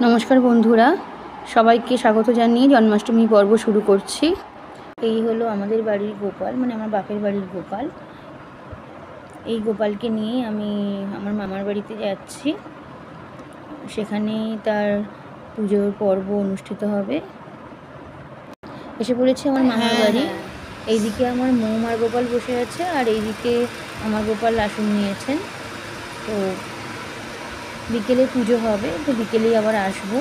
নমস্কার বন্ধুরা, সবাইকে স্বাগত জানিয়ে জন্মাষ্টমী পর্ব শুরু করছি। এই হলো আমাদের বাড়ির গোপাল, মানে আমার বাপের বাড়ির গোপাল। এই গোপালকে নিয়ে আমি আমার মামার বাড়িতে যাচ্ছি। সেখানে তার পুজোর পর্ব অনুষ্ঠিত হবে। এসে পড়েছে আমার মামার বাড়ি। এইদিকে আমার মৌমার গোপাল বসে আছে, আর এইদিকে আমার গোপাল আসন নিয়েছেন। তো বিকেলে পুজো হবে, তো বিকেলেই আবার আসবো।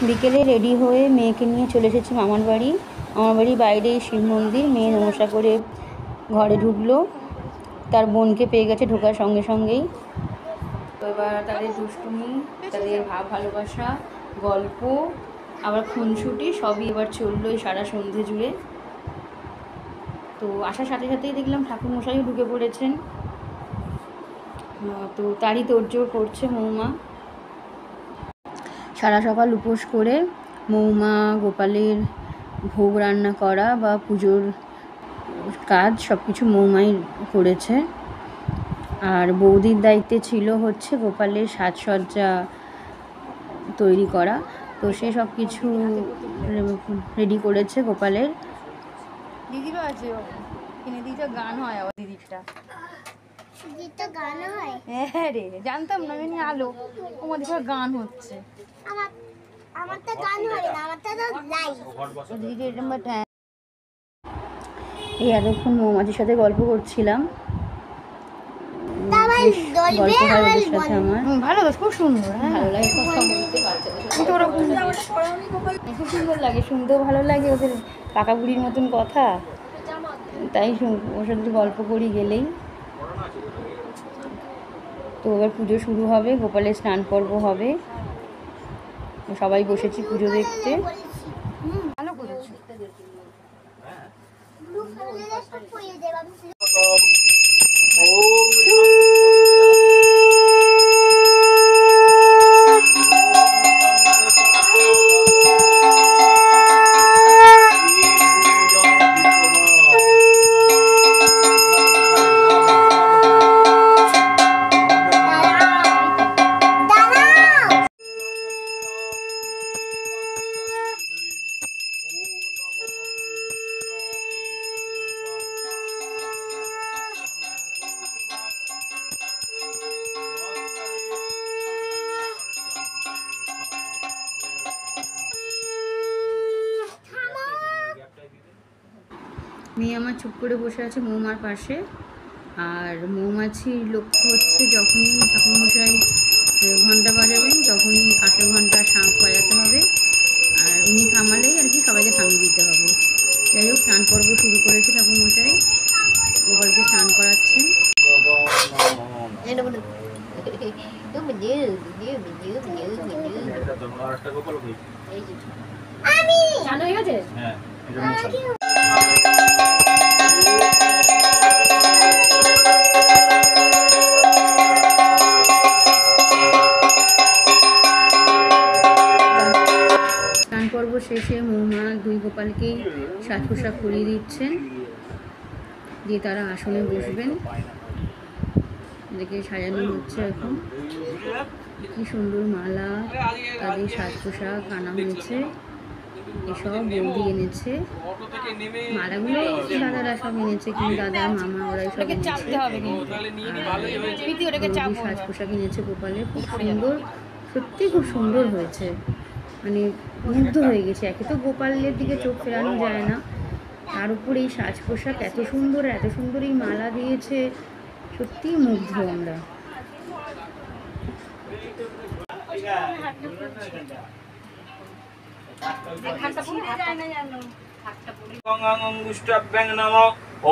বিকেলে রেডি হয়ে মেয়েকে নিয়ে চলে এসেছি মামার বাড়ি। আমার বাড়ির বাইরে শিব মন্দির। মেয়ে নমস্কার করে ঘরে ঢুকলো, তার বোনকে পেয়ে গেছে ঢোকার সঙ্গে সঙ্গেই। তো এবার তাদের দুষ্টুমি, তাদের ভাব ভালোবাসা, গল্প, আবার খুনসুটি সবই এবার চললো এই সারা সন্ধে জুড়ে। তো আসার সাথে সাথেই দেখলাম ঠাকুরমশাইও ঢুকে পড়েছেন। তো তারই তোড়জোড় করছে মৌমা। সারা সকাল উপোস করে মৌমা গোপালের ভোগ রান্না করা বা পুজোর কাজ সব কিছু মৌমাই করেছে। আর বৌদির দায়িত্বে ছিল হচ্ছে গোপালের সাজসজ্জা তৈরি করা। তো সে সব কিছু রেডি করেছে গোপালের। দিদিরও আছে, কিনে দিয়েছে, গান হয় আবার দিদিরটা। গান হয়? হ্যাঁ রে, জানতাম না। আমি আলো তোমাদের সব গান হচ্ছে। আমারটা গান হয় না, আমারটা তো লাইভ। দিদির নাম্বার। হ্যাঁ, এই এতক্ষণ মৌমাছির সাথে গল্প করছিলাম। দলবে গল্প হয় ওদের সাথে আমার। ভালো তো, খুব সুন্দর। হ্যাঁ, ভালো লাগে কথা বলতে, বাচ্চাদের সাথে খুব সুন্দর লাগে, শুনতেও ভালো লাগে ওদের কাকা বুড়ির মতন কথা। তাই ওর সাথে গল্প করি গেলেই। তো এবার পুজো শুরু হবে, গোপালের স্নান পর্ব হবে। সবাই বসেছি পুজো দেখতে। ভালো করেছো। মেয়ে আমার চুপ করে বসে আছে মৌমার পাশে। আর মৌমাছির লক্ষ্য হচ্ছে যখনই ঠাকুরমশাই ঘন্টা বাজাবেন তখনই কাঁসের ঘন্টা শাঁখ বাজাতে হবে, আর উনি থামালেই আর কি সবাইকে থামিয়ে দিতে হবে। যাই হোক, স্নান পর্ব শুরু করেছে ঠাকুরমশাই, গোপালকে স্নান করাচ্ছেন। স্নান হয়ে গেছে? পর্ব শেষে মৌমা দুই গোপালকেই সাজ পোশাক পরিয়ে দিচ্ছেন, দিয়ে তারা আসনে বসবেন। এদিকে সাজানো হচ্ছে এখন। কি সুন্দর মালা, তাদের সাজ পোশাক আনা হয়েছে। এসব বৌদি এনেছে, মালাগুলো দাদারা সব এনেছে, কিন্তু দাদা মামা ওরাই সব এনেছে। সাজ পোশাক এনেছে গোপালের, খুব সুন্দর, সত্যি খুব সুন্দর হয়েছে। মানে মুগ্ধ হয়ে গেছে। একে তো গোপালের দিকে চোখ ফেরানো যায় না, তার উপর এই সাজ পোশাক এত সুন্দর, এত সুন্দর এই মালা দিয়েছে, সত্যিই মুগ্ধ আমরা।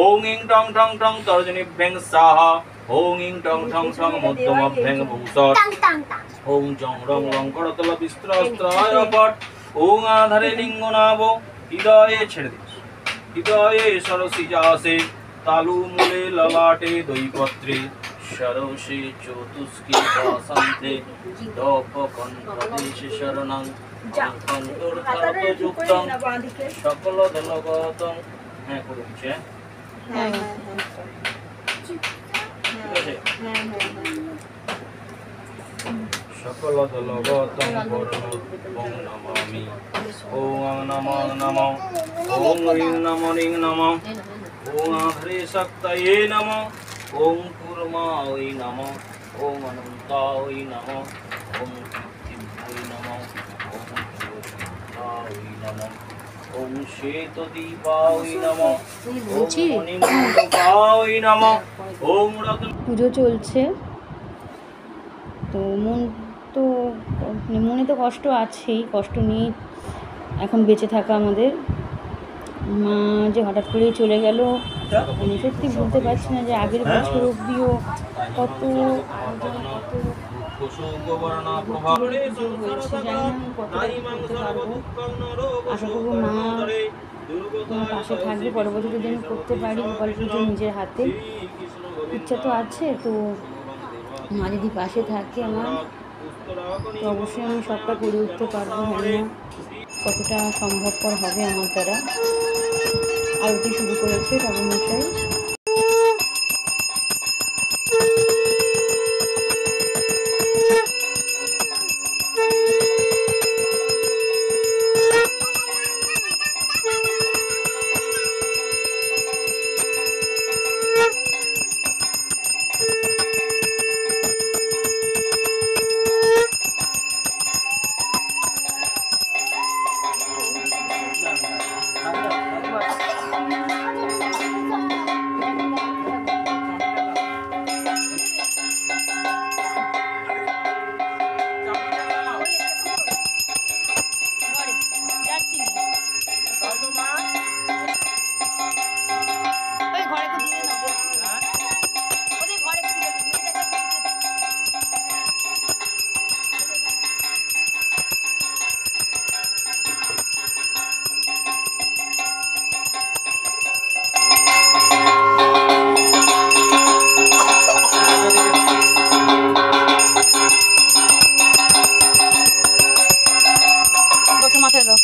ওং ইং টং টং টং তর্জনীভ্যং স্বাহা। ওং ইং টং টং টং মধ্যমভ্যং ভূষৎ। ওং জং রং রং করতল বিস্ত্রাস্ত্রায় পট। ওং আধারে লিঙ্গনাভ হৃদয়ে ছেড়ে দিস। হৃদয়ে সরসিজাসে তালু মূলে ললাটে দৈপত্রে সরসে চতুষ্কি বাসন্তে দপকণ্ঠদেশে শরণং অন্তর্যুক্তং সকল দলগতং। হ্যাঁ করছে। ঠিক আছে। সকল सकलदलवतं वरुणं नमामि ॐ नमो नमः ॐ ह्रीं नमो ह्रीं नमः ॐ हरे शक्तये नमः ॐ कूर्माय नमः ॐ अनन्ताय नमः ॐ पृथिव्यै नमः ॐ ज्योतिर्मयाय नमः ॐ श्वेतदीपाय नमः ॐ मणिमण्डपाय नमः ॐ रत्न। পুজো চলছে, তো মনে তো কষ্ট আছেই, কষ্ট নিয়ে এখন বেঁচে থাকা আমাদের। মা যে হঠাৎ করেই চলে গেল, আমি সত্যি বুঝতে পারছি না যে আগের বছর অবধিও কত আশা করবো মা পাশে থাকবে, পরবর্তীতে যেন করতে পারি গোপাল পুজো নিজের হাতে। ইচ্ছা তো আছে, তো মা যদি পাশে থাকে আমার, তো অবশ্যই আমি সবটা করে উঠতে পারবো। জানি না কতটা সম্ভবপর হবে আমার দ্বারা। আরতি শুরু করেছে ঠাকুরমশাই। মাথায় দাও।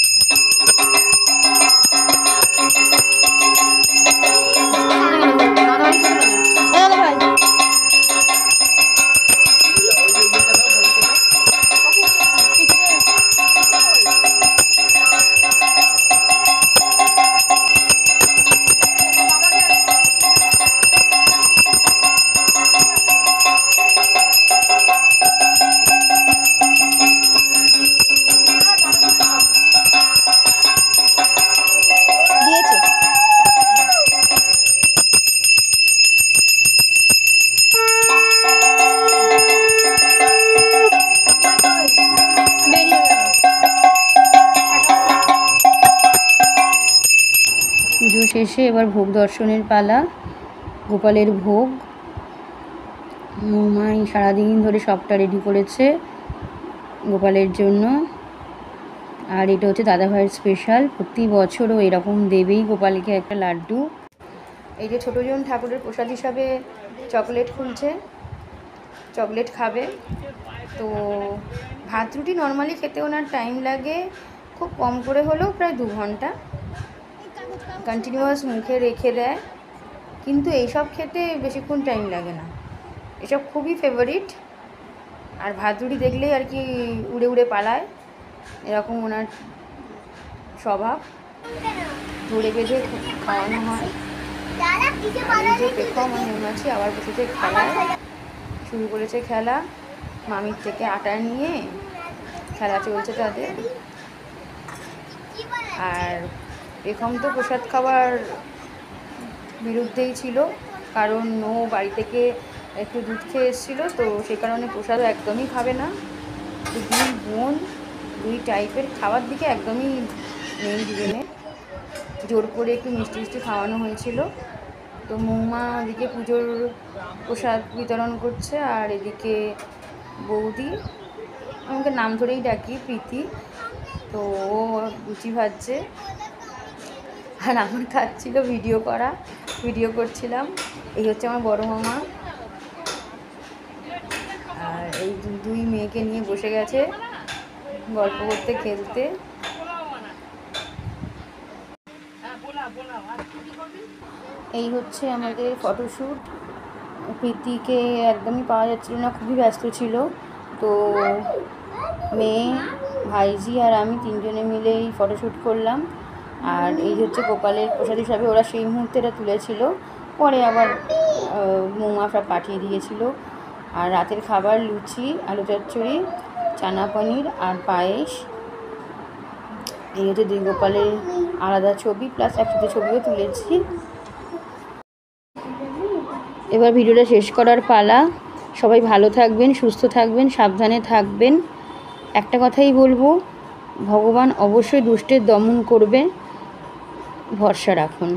পুজো শেষে এবার ভোগ দর্শনের পালা। গোপালের ভোগ মাই সারাদিন ধরে সবটা রেডি করেছে গোপালের জন্য। আর এটা হচ্ছে দাদাভাইয়ের স্পেশাল, প্রতি বছরও এরকম দেবেই গোপালকে একটা লাড্ডু। এই যে ছোটোজন ঠাকুরের প্রসাদ হিসাবে চকলেট খুলছে, চকলেট খাবে। তো ভাত রুটি নর্মালি খেতে ওনার টাইম লাগে খুব কম করে হলেও প্রায় 2 ঘন্টা, কন্টিনিউয়াস মুখে রেখে দেয়, কিন্তু এইসব খেতে বেশিক্ষণ টাইম লাগে না। এসব খুবই ফেভারিট। আর ভাত রুটি দেখলেই আর কি উড়ে উড়ে পালায়, এরকম ওনার স্বভাব। ধরে বেঁধে খাওয়ানো হয়। যে পেখম নেমেছি আবার বসেছে খেলায়, শুরু করেছে খেলা। মামির থেকে আটা নিয়ে খেলা চলছে তাদের। আর পেখম তো প্রসাদ খাওয়ার বিরুদ্ধেই ছিল, কারণ ও বাড়ি থেকে একটু দুধ খেয়ে এসেছিলো, তো সে কারণে প্রসাদও একদমই খাবে না। তো 2 বোন 2 টাইপের খাওয়ার দিকে একদমই নেই দুজনে। জোর করে একটু মিষ্টি মিষ্টি খাওয়ানো হয়েছিল। তো মৌমা ওদিকে পুজোর প্রসাদ বিতরণ করছে, আর এদিকে বৌদি, আমাকে নাম ধরেই ডাকি, প্রীতি, তো ও লুচি ভাজছে। আর আমার কাজ ছিল ভিডিও করছিলাম। এই হচ্ছে আমার বড় মামা, আর এই 2 মেয়েকে নিয়ে বসে গেছে গল্প করতে, খেলতে। এই হচ্ছে আমাদের ফটোশ্যুট। প্রীতিকে একদমই পাওয়া যাচ্ছিল না, খুবই ব্যস্ত ছিল। তো মেয়ে, ভাইজি আর আমি তিনজনে মিলে এই ফটোশ্যুট করলাম। আর এই হচ্ছে গোপালের প্রসাদ হিসাবে ওরা সেই মুহূর্তে এটা তুলেছিল, পরে আবার মৌমা সব পাঠিয়ে দিয়েছিল। আর রাতের খাবার লুচি, আলু চচ্চড়ি, চানা পনির আর পায়েস। এই হচ্ছে দুই গোপালের আলাদা ছবি, প্লাস একসাথে ছবিও তুলেছি। এবার ভিডিওটা শেষ করার পালা। সবাই ভালো থাকবেন, সুস্থ থাকবেন, সাবধানে থাকবেন। একটা কথাই বলবো, ভগবান অবশ্যই দুষ্টের দমন করবে, ভরসা রাখুন।